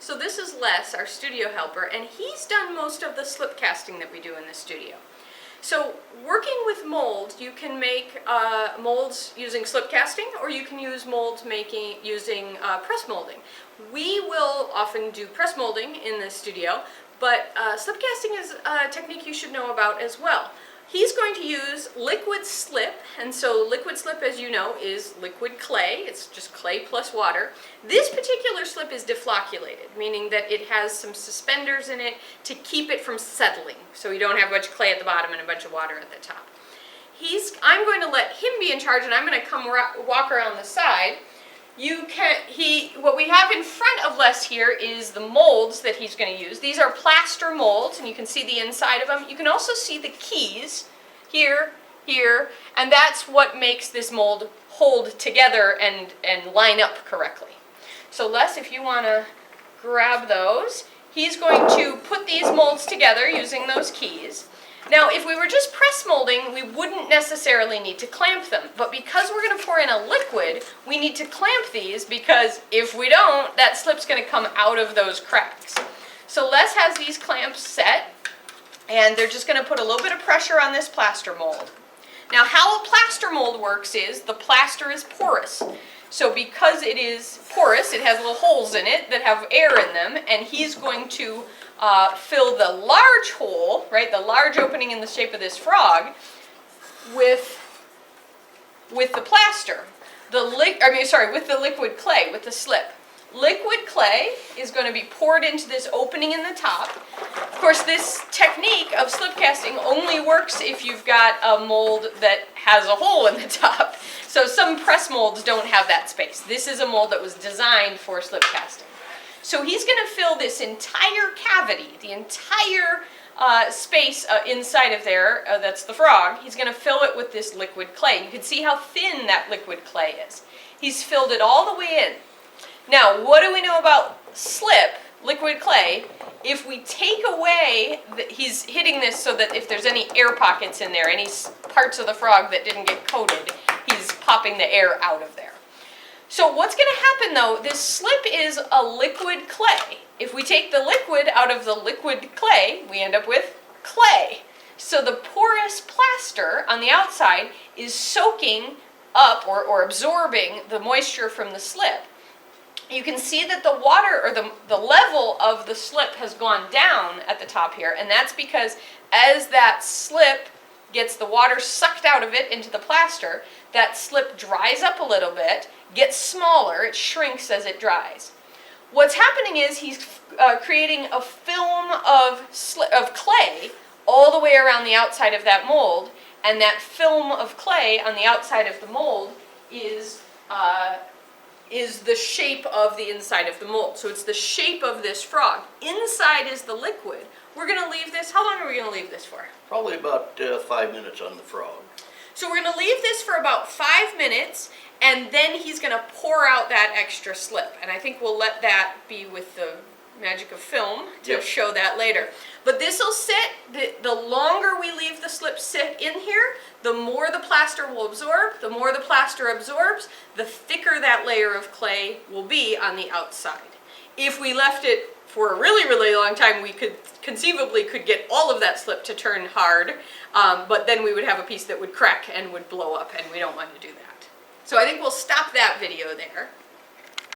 So this is Les, our studio helper, and he's done most of the slip casting that we do in the studio. So working with molds, you can make molds using slip casting, or you can use molds using press molding. We will often do press molding in the studio, but slip casting is a technique you should know about as well. He's going to use liquid slip, and so liquid slip, as you know, is liquid clay. It's just clay plus water. This particular slip is deflocculated, meaning that it has some suspenders in it to keep it from settling, so you don't have a bunch of clay at the bottom and a bunch of water at the top. I'm going to let him be in charge, and I'm going to come walk around the side. What we have in front of Les here is the molds that he's going to use. These are plaster molds, and you can see the inside of them. You can also see the keys here, here, and that's what makes this mold hold together and line up correctly. So Les, if you want to grab those, he's going to put these molds together using those keys. Now, if we were just press molding, we wouldn't necessarily need to clamp them. But because we're going to pour in a liquid, we need to clamp these, because if we don't, that slip's going to come out of those cracks. So Les has these clamps set, and they're just going to put a little bit of pressure on this plaster mold. Now, how a plaster mold works is the plaster is porous. So because it is porous, it has little holes in it that have air in them, and he's going to fill the large hole, right, the large opening in the shape of this frog, with the plaster. With the liquid clay, with the slip. Liquid clay is going to be poured into this opening in the top. Of course, this technique of slip casting only works if you've got a mold that has a hole in the top. So some press molds don't have that space. This is a mold that was designed for slip casting. So he's going to fill this entire cavity, the entire space inside of there, that's the frog. He's going to fill it with this liquid clay. You can see how thin that liquid clay is. He's filled it all the way in. Now, what do we know about slip, liquid clay? If we take away, he's hitting this so that if there's any air pockets in there, any parts of the frog that didn't get coated, he's popping the air out of there. So what's going to happen though, this slip is a liquid clay. If we take the liquid out of the liquid clay, we end up with clay. So the porous plaster on the outside is soaking up or absorbing the moisture from the slip. You can see that the water, or the level of the slip has gone down at the top here, and that's because as that slip gets the water sucked out of it into the plaster, that slip dries up a little bit, gets smaller, it shrinks as it dries. What's happening is he's creating a film of clay all the way around the outside of that mold, and that film of clay on the outside of the mold is the shape of the inside of the mold. So it's the shape of this frog. Inside is the liquid. We're going to leave this, how long are we going to leave this for? Probably about 5 minutes on the frog. So we're going to leave this for about 5 minutes, and then he's going to pour out that extra slip. And I think we'll let that be with the magic of film to show that later. But this will sit, the longer we leave the slip sit in here, the more the plaster will absorb. The more the plaster absorbs, the thicker that layer of clay will be on the outside. If we left it for a really, really long time, we could conceivably get all of that slip to turn hard, but then we would have a piece that would crack and would blow up, and we don't want to do that. So I think we'll stop that video there.